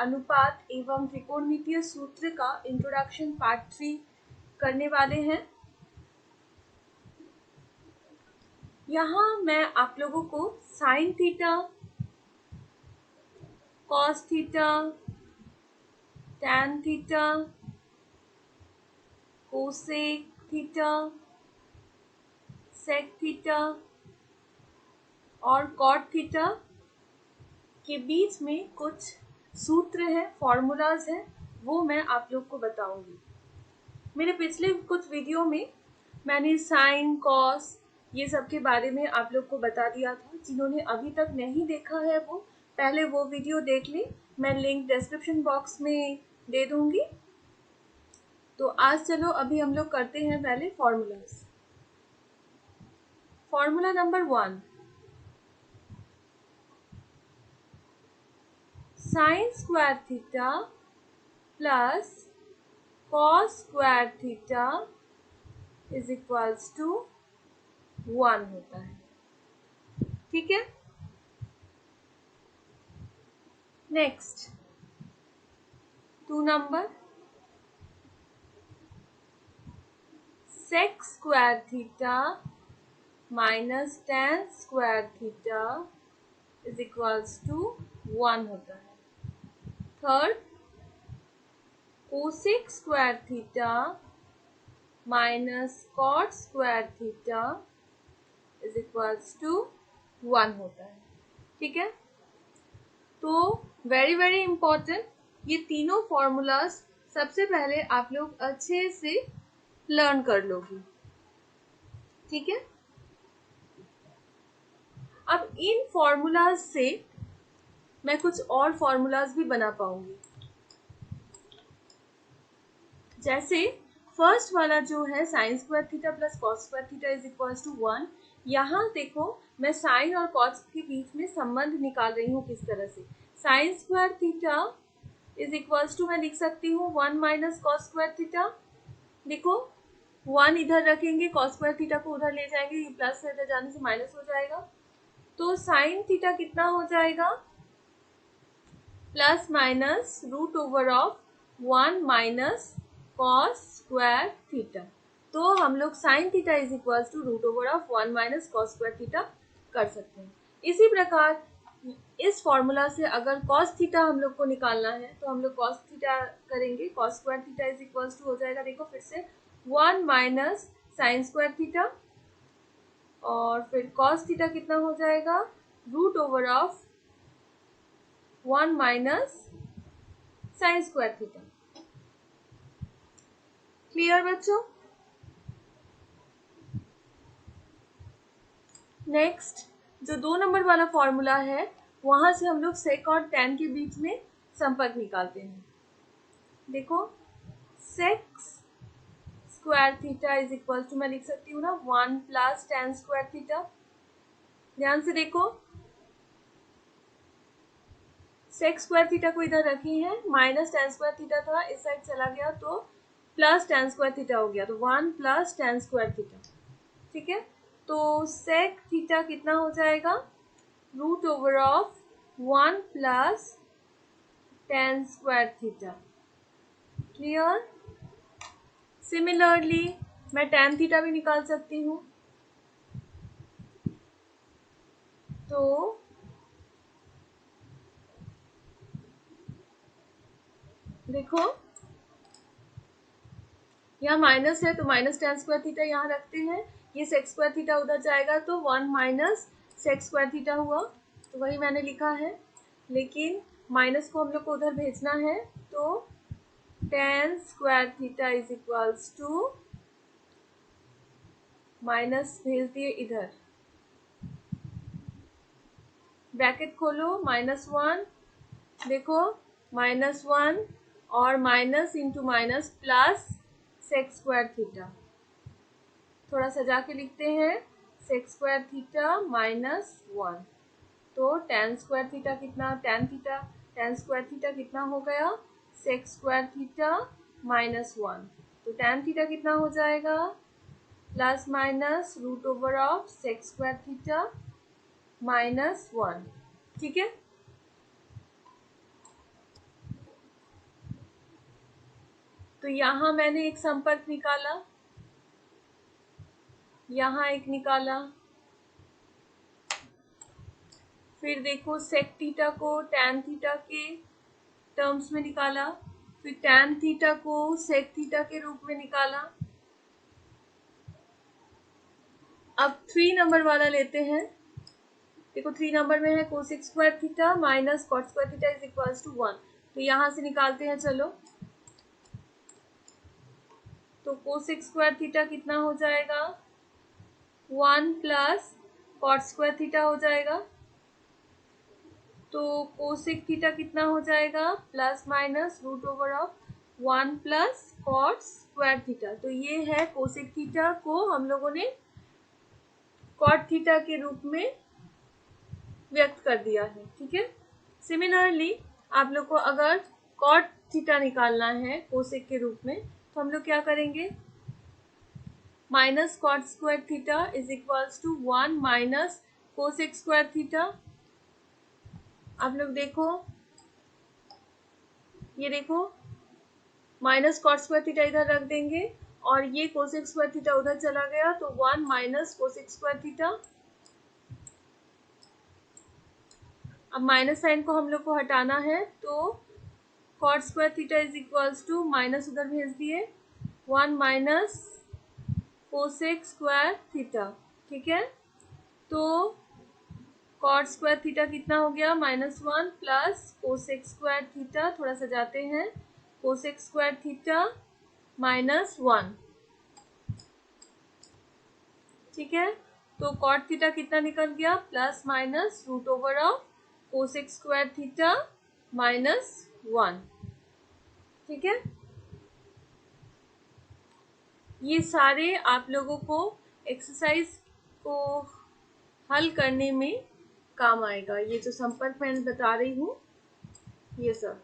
अनुपात एवं त्रिकोणमितीय सूत्र का इंट्रोडक्शन पार्ट 3 करने वाले हैं। यहाँ मैं आप लोगों को sine theta, cos theta, tan theta, cosec theta, sec theta और कॉट थीटा के बीच में कुछ सूत्र हैं, फॉर्मूलाज हैं, वो मैं आप लोग को बताऊंगी। मेरे पिछले कुछ वीडियो में मैंने साइन, कॉस ये सब के बारे में आप लोग को बता दिया था। जिन्होंने अभी तक नहीं देखा है वो पहले वो वीडियो देख लें, मैं लिंक डिस्क्रिप्शन बॉक्स में दे दूंगी। तो आज चलो अभी हम लोग करते हैं पहले formulas. Formula number 1, sine square theta plus cos square theta is equals to 1 होता है। ठीक है, next 2 number, sec square theta minus tan square theta is equals to 1 होता है। Third, cosec square theta minus cot square theta is equals to 1 होता है। ठीक है, तो वेरी वेरी इंपॉर्टेंट, ये तीनों फॉर्मूलाज सबसे पहले आप लोग अच्छे से लर्न कर लोगे। ठीक है, अब इन फॉर्मूलाज से मैं कुछ और फॉर्मूलाज भी बना पाऊंगी। जैसे फर्स्ट वाला जो है sine square theta plus cos square theta is equals to 1। यहाँ देखो मैं साइन और कॉस के बीच में संबंध निकाल रही हूँ किस तरह से। Sine square theta is equals to मैं लिख सकती हूँ 1 माइनस कॉस स्क्वायर थीटा। देखो 1 इधर रखेंगे, कॉस स्क्वायर थीटा को उधर ले जाएंगे, ये प्लस इधर जाने से माइनस हो जाएगा। तो साइन थीटा कितना हो जाएगा, plus minus root over of 1 minus cos square theta. तो हम लोग sine theta is equal to root over of 1 minus cos square theta कर सकते हैं। इसी प्रकार इस फॉर्मूला से अगर कॉस थीटा हम लोग को निकालना है तो हम लोग कॉस थीटा करेंगे, cos square theta is equal to हो जाएगा, देखो फिर से 1 माइनस साइन स्क्वायर थीटा और फिर कॉस थीटा कितना हो जाएगा, root over of 1 minus sine square theta. Clear बच्चों? नेक्स्ट जो 2 नंबर वाला फॉर्मूला है वहां से हम लोग सेक और टैन के बीच में संपर्क निकालते हैं। देखो sec square theta is equal to मैं लिख सकती हूँ ना 1 प्लस टैन स्क्वायर थीटा। ध्यान से देखो सेक स्क्वायर थीटा को इधर रखी है, माइनस टैन स्क्वायर थीटा था इस साइड चला गया तो प्लस टैन स्क्वायर थीटा हो गया, तो 1 प्लस टैन स्क्वायर थीटा। ठीक है, तो सेक थीटा कितना हो जाएगा, root over of 1 plus tan square theta. Clear? Similarly मैं टैन थीटा भी निकाल सकती हूँ। तो देखो यहाँ माइनस है तो माइनस टैन स्क्वायर थीटा यहाँ रखते हैं, ये सेक स्क्वायर थीटा उधर जाएगा तो 1 माइनस सेक स्क्वायर थीटा हुआ, तो वही मैंने लिखा है। लेकिन माइनस को हम लोग को उधर भेजना है तो tan square theta is equals to minus भेज दिए इधर, ब्रैकेट खोलो -1, देखो -1 और minus into minus plus sec square theta. थोड़ा सजा के लिखते हैं, सेक स्क्वायर थीटा -1, तो टैन स्क्वायर थीटा कितना, टैन स्क्वायर थीटा कितना हो गया, सेक स्क्वायर थीटा -1, तो टैन थीटा कितना हो जाएगा, plus minus root over of sec square theta -1। ठीक है, तो यहाँ मैंने एक संपर्क निकाला, यहाँ एक निकाला, फिर देखो सेक थीटा को टैन थीटा के टर्म्स में निकाला, फिर टैन थीटा को सेक थीटा के रूप में निकाला। अब 3 नंबर वाला लेते हैं। देखो 3 नंबर में है cosec square theta minus cot square theta is equals to 1। तो यहाँ से निकालते हैं चलो। तो कोसेक स्क्वायर थीटा कितना हो जाएगा, 1 प्लस कॉट स्क्वायर थीटा हो जाएगा। तो कोसेक थीटा कितना हो जाएगा, plus minus root over of 1 plus cot square theta. तो ये है कोसेक थीटा को हम लोगों ने कॉट थीटा के रूप में व्यक्त कर दिया है। ठीक है। सिमिलरली आप लोग को अगर कॉट थीटा निकालना है कोसेक के रूप में, तो हम लोग क्या करेंगे, minus cot square theta is equals to 1 minus cosec square theta. आप लोग देखो, ये देखो माइनस कॉट स्क्वायर थीटा इधर रख देंगे और ये कोसेक स्क्वायर थीटा उधर चला गया, तो 1 माइनस कोसेक स्क्वायर थीटा। अब माइनस साइन को हम लोग को हटाना है, तो cot square theta is equals to minus उधर भेज दिए 1 माइनस कोसेक स्क्वायर थीटा। ठीक है। तो कॉट स्क्वायर थीटा कितना हो गया, -1 प्लस कोसेक स्क्वायर थीटा, थोड़ा सा जाते हैं, कोसेक स्क्वायर थीटा -1। ठीक है। तो कॉट थीटा कितना निकल गया, plus minus root over of cosec square theta -1। ठीक है। ये सारे आप लोगों को एक्सरसाइज को हल करने में काम आएगा। ये जो संपर्क मैं बता रही हूँ ये सब।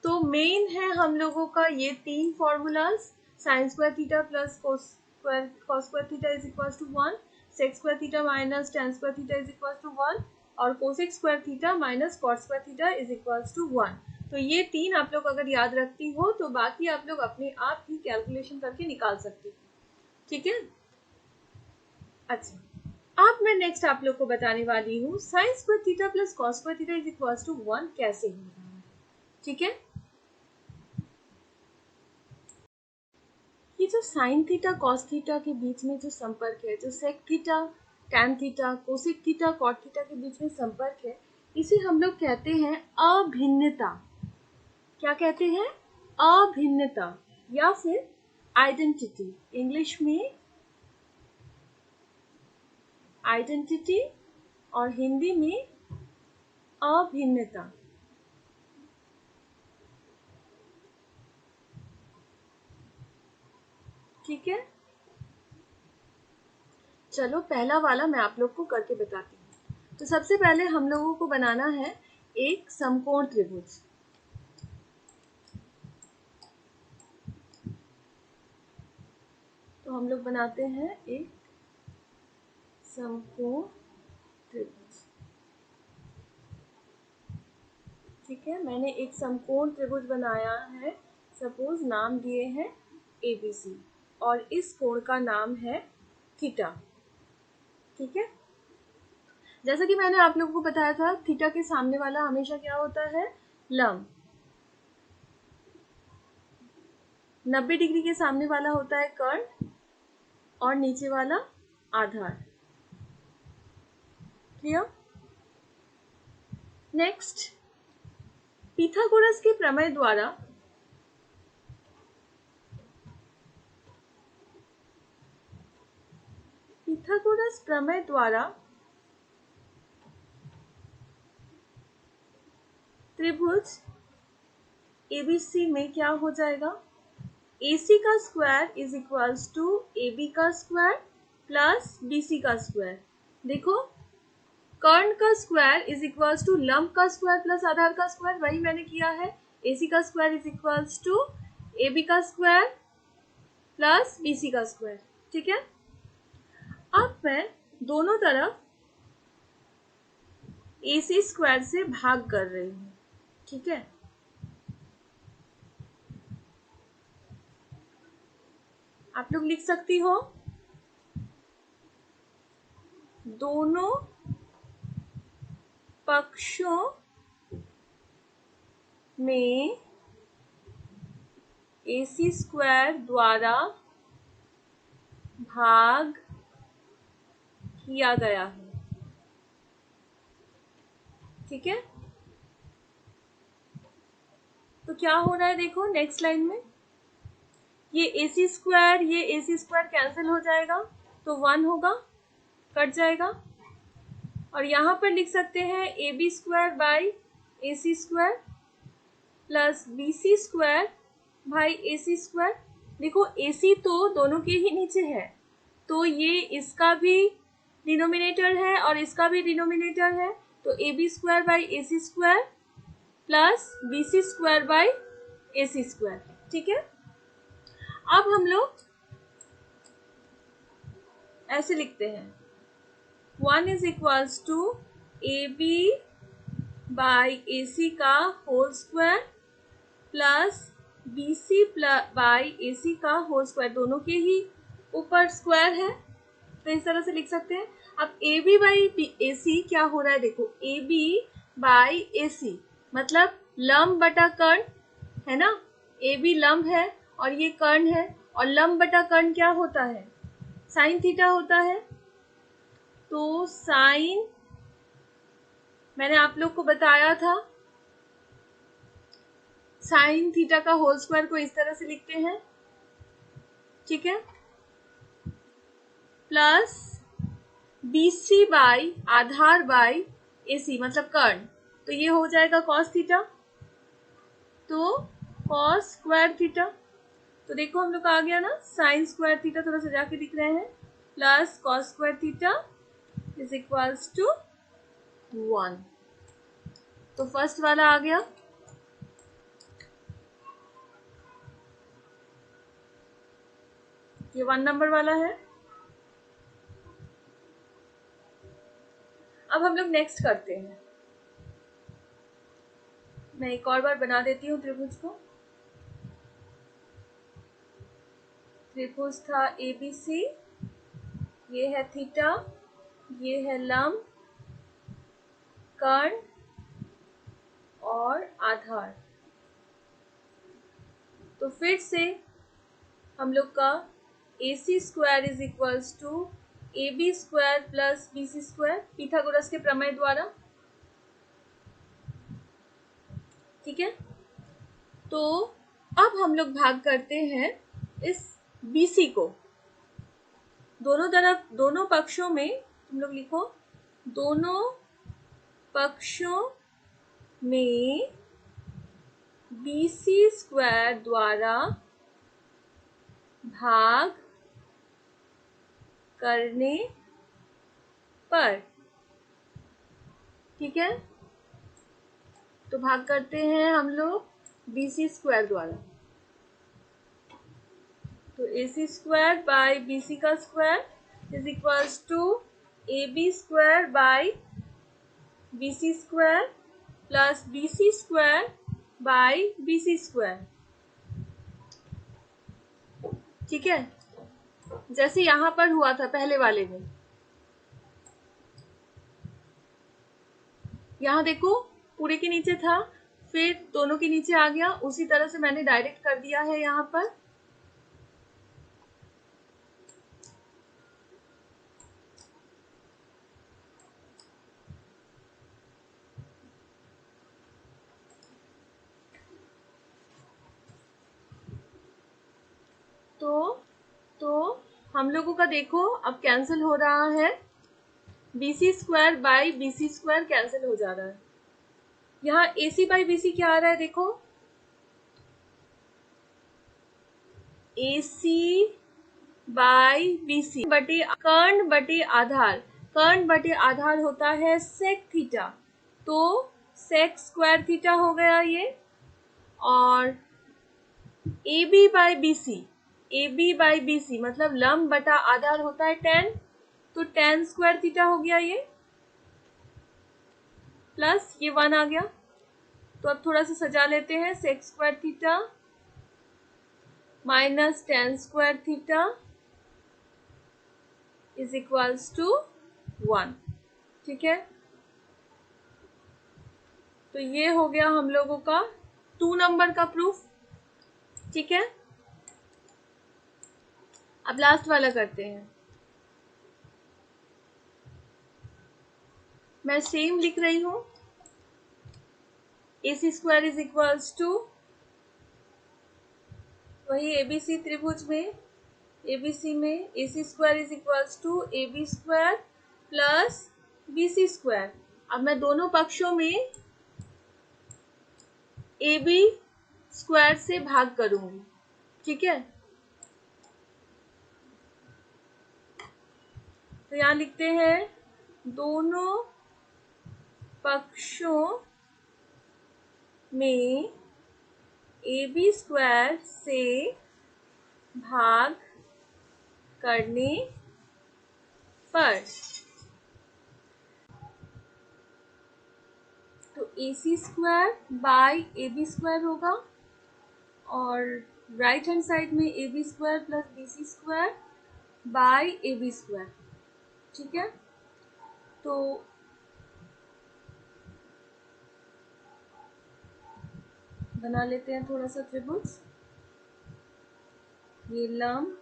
तो मेन है हम लोगों का ये 3 formulas, sine square theta plus cos square theta is equal to 1, sec square theta minus tan square theta is equal to 1 और cosec square theta minus cot square theta is equal to 1। तो ये 3 आप लोग अगर याद रखती हो तो बाकी आप लोग अपने आप ही कैलकुलेशन करके निकाल सकती हो। ठीक है। अच्छा, अब मैं नेक्स्ट आप लोग को बताने वाली हूँ sine square theta plus cos square theta is equal to 1 कैसे हो रहा है। ठीक है। ये जो साइन थीटा कॉस थीटा के बीच में जो संपर्क है, जो sec theta tan theta cosec theta cot theta के बीच में संपर्क है, इसे हम लोग कहते हैं अभिन्नता। क्या कहते हैं, अभिन्नता या फिर आइडेंटिटी। इंग्लिश में आइडेंटिटी और हिंदी में अभिन्नता। ठीक है। चलो पहला वाला मैं आप लोग को करके बताती हूँ। तो सबसे पहले हम लोगों को बनाना है एक समकोण त्रिभुज। तो हम लोग बनाते हैं एक समकोण त्रिभुज। ठीक है। मैंने एक समकोण त्रिभुज बनाया है, सपोज नाम दिए हैं ABC और इस कोण का नाम है थीटा। ठीक है। जैसा कि मैंने आप लोगों को बताया था, थीटा के सामने वाला हमेशा क्या होता है, लंब। 90 डिग्री के सामने वाला होता है कर्ण और नीचे वाला आधार। क्लियर। नेक्स्ट, पिथागोरस के प्रमेय द्वारा त्रिभुज ABC में क्या हो जाएगा, AC का square is equals to AB का स्क्वायर प्लस BC का स्क्वायर। देखो कर्ण का स्क्वायर इज इक्वल्स टू लंब का स्क्वायर प्लस आधार का स्क्वायर, वही मैंने किया है। AC का square is equals to AB का स्क्वायर प्लस BC का स्क्वायर। ठीक है। अब मैं दोनों तरफ AC स्क्वायर से भाग कर रही हूँ। ठीक है। आप लोग लिख सकती हो दोनों पक्षों में AC स्क्वायर द्वारा भाग किया गया है। ठीक है, तो क्या हो रहा है देखो नेक्स्ट लाइन में, ये AC स्क्वायर कैंसिल हो जाएगा तो 1 होगा, कट जाएगा। और यहाँ पर लिख सकते हैं AB square by AC square plus BC square by AC square. देखो AC तो दोनों के ही नीचे है, तो ये इसका भी डिनोमिनेटर है और इसका भी डिनोमिनेटर है, तो AB square by AC square plus BC square by AC square. ठीक है, अब हम लोग ऐसे लिखते हैं 1 is equals to AB by AC का whole square plus BC by AC का होल स्क्वायर, दोनों के ही ऊपर स्क्वायर है, तो इस तरह से लिख सकते हैं। अब AB बाई AC क्या हो रहा है देखो, AB बाई AC मतलब लंब बटा कर्ण है ना, AB लंब है और ये कर्ण है, और लंब बटा कर्ण क्या होता है, साइन थीटा होता है। तो साइन, मैंने आप लोग को बताया था साइन थीटा का होल स्क्वायर को इस तरह से लिखते हैं। ठीक है, plus BC by Aadhaar by AC मतलब कर्ण, तो ये हो जाएगा कॉस थीटा, तो कॉस स्क्वायर थीटा। तो देखो हम लोग का आ गया ना साइन स्क्वायर थीटा, थोड़ा सा जाके दिख रहे हैं, plus cos square theta is equals to 1। तो फर्स्ट वाला आ गया। ये 1 नंबर वाला है। अब हम लोग नेक्स्ट करते हैं, मैं एक और बार बना देती हूँ त्रिभुज को। त्रिभुज था ABC, ये है थीटा, ये है लंब, कर्ण और आधार। तो फिर से हम लोग का AC square is equals to AB square plus BC square, Pythagoras के प्रमेय द्वारा। ठीक है, तो अब हम लोग भाग करते हैं इस BC को, दोनों तरफ दोनों पक्षों में, तुम लोग लिखो दोनों पक्षों में BC स्क्वायर द्वारा भाग करने पर। ठीक है, तो भाग करते हैं हम लोग BC स्क्वायर द्वारा, तो AC स्क्वायर बाई BC का square is equals to AB square by BC square plus BC square by BC square. ठीक है, जैसे यहां पर हुआ था पहले वाले में, यहां देखो पूरे के नीचे था, फिर दोनों के नीचे आ गया, उसी तरह से मैंने डायरेक्ट कर दिया है यहां पर। तो हम लोगों का देखो अब कैंसिल हो रहा है, BC square by BC square cancel हो जा रहा है। यहाँ AC बाई BC क्या आ रहा है देखो, AC बाई BC बटे कर्ण बटे आधार, कर्ण बटे आधार होता है सेक थीटा, तो सेक स्क्वायर थीटा हो गया ये, और AB बाई BC मतलब लंब बटा आधार होता है tan, तो tan स्क्वायर थीटा हो गया ये, प्लस ये 1 आ गया। तो अब थोड़ा सा सजा लेते हैं, sec square theta minus tan square theta is equals to 1। ठीक है, तो ये हो गया हम लोगों का 2 नंबर का प्रूफ। ठीक है, अब लास्ट वाला करते हैं। मैं सेम लिख रही हूं, AC square is equals to वही ABC त्रिभुज में ABC में AC square is equals to AB square plus BC square. अब मैं दोनों पक्षों में AB स्क्वायर से भाग करूंगी। ठीक है, तो यहां लिखते हैं दोनों पक्षों में AB स्क्वायर से भाग करने पर, तो AC square by AB square होगा और राइट हैंड साइड में AB square plus BC square by AB square. ठीक है, तो बना लेते हैं थोड़ा सा त्रिभुज। ये लंब,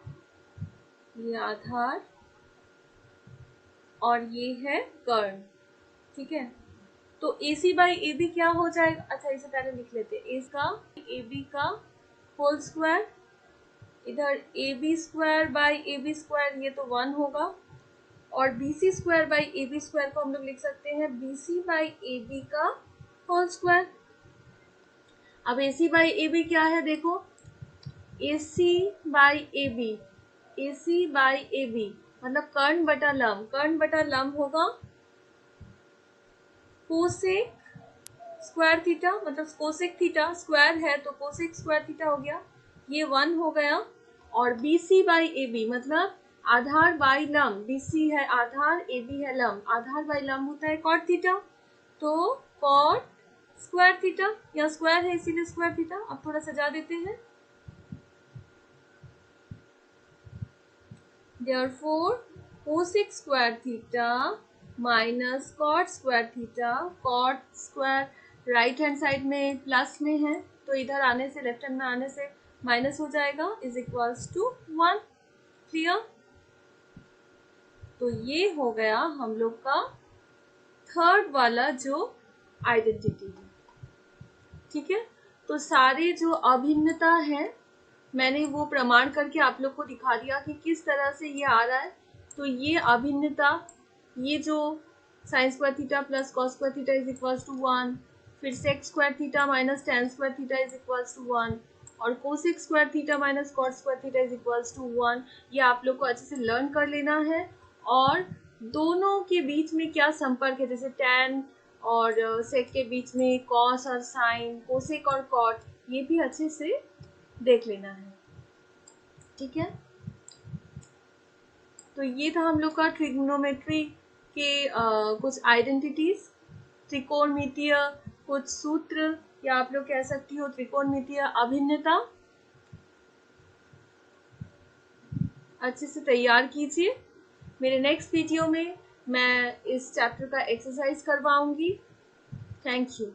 ये आधार और ये है कर्ण। ठीक है, तो AC बाई AB क्या हो जाएगा? अच्छा, इसे पहले लिख लेते हैं। A का AB का होल स्क्वायर, इधर AB square by AB square, ये तो 1 होगा, और BC square by AB square को हम लोग लिख सकते हैं BC बाई AB का होल स्क्वायर। अब AC बाई AB क्या है? देखो, AC by AB, AC by AB मतलब कर्ण बटा लंब, कर्ण बटा लंब होगा कोसेक स्क्वायर थीटा, मतलब कोसेक थीटा स्क्वायर है तो कोसेक स्क्वायर थीटा हो गया, ये 1 हो गया। और BC बाई AB मतलब आधार बाई लंब, BC है आधार, AB है लंब, आधार बाई लंब होता है कॉट थीटा, तो कॉट स्क्वायर थीटा, यहाँ स्क्वायर है इसीलिए स्क्वायर थीटा। अब थोड़ा सजा देते हैं। Therefore, cosec square theta minus cot square theta, cot square right hand side में प्लस में है तो इधर आने से, लेफ्ट हैंड में आने से माइनस हो जाएगा, इज इक्वल्स टू 1। क्लियर? तो ये हो गया हम लोग का थर्ड वाला जो आइडेंटिटी है। ठीक है, तो सारे जो अभिन्नता है मैंने वो प्रमाण करके आप लोग को दिखा दिया कि किस तरह से ये आ रहा है। तो ये अभिन्नता, ये जो sine square theta plus cos square theta is equals to 1, फिर sec square theta minus tan square theta is equals to 1, और cosec square theta minus cot square theta is equals to 1, ये आप लोग को अच्छे से लर्न कर लेना है। और दोनों के बीच में क्या संपर्क है, जैसे टेन और सेक के बीच में कॉस और साइन, कोसेक और कॉट, ये भी अच्छे से देख लेना है। ठीक है, तो ये था हम लोग का ट्रिग्नोमेट्री के कुछ आइडेंटिटीज, त्रिकोणमितीय कुछ सूत्र, या आप लोग कह सकती हो त्रिकोणमितीय अभिन्नता। अच्छे से तैयार कीजिए। मेरे नेक्स्ट वीडियो में मैं इस चैप्टर का एक्सरसाइज करवाऊंगी। Thank you.